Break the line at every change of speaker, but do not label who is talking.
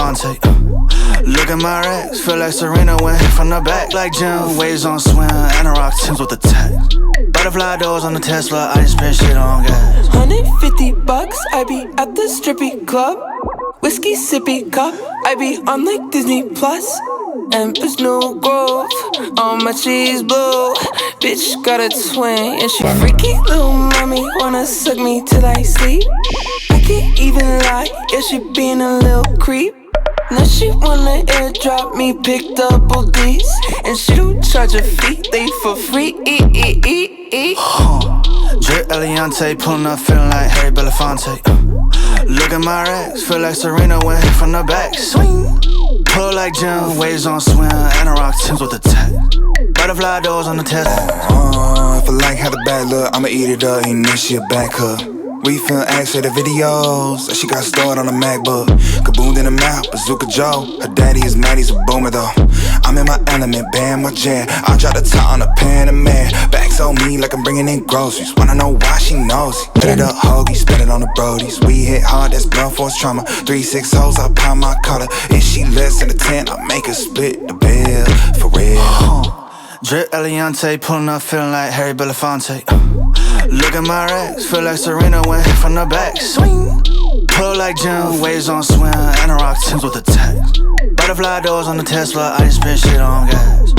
Belafonte. Look at my racks, feel like Serena went from the back. Like Jim, waves on swim, Anorak Timbs with the text. Butterfly doors on the Tesla, I didn't spend shit on gas.
$150, I be at the strippy club. Whiskey sippy cup, I be on like Disney Plus. Empress New Grove, on my cheese blue. Bitch got a twin, and she freaky. Little mommy wanna suck me till I sleep. I can't even lie, yeah, she being a little creep. Now she wanna airdrop me, pick double D's. And she don't charge a fee, they for free.
Drip Eliante, pulling up, feeling like Harry Belafonte. Look at my racks, feel like Serena went from the back. Swing, pull like Jim, waves on swim, Anorak Timbs with the text. Butterfly doors on the Tesla.
If I like how the bad look, I'ma eat it up, ain't this shit back hook. We film acts for the videos that she got stored on a MacBook. Kaboomed in the mouth, Bazooka Joe. Her daddy is mad, he's a boomer though. I'm in my element, band my jam. I drop the top on a Panamera. Backs on me like I'm bringing in groceries. Wanna know why she knows it. Put it up, hoagie, spend it on the brodies. We hit hard, that's blunt force trauma. 3-6 hoes, I pop my collar. If she less than a 10, I make her split the bill, for real.
Drip Eliante, pulling up, feeling like Harry Belafonte. Look at my racks, feel like Serena went from the back. Swing, pull like Jim, waves on swim, Anorak Timbs with the text. Butterfly doors on the Tesla, I didn't spend shit on gas.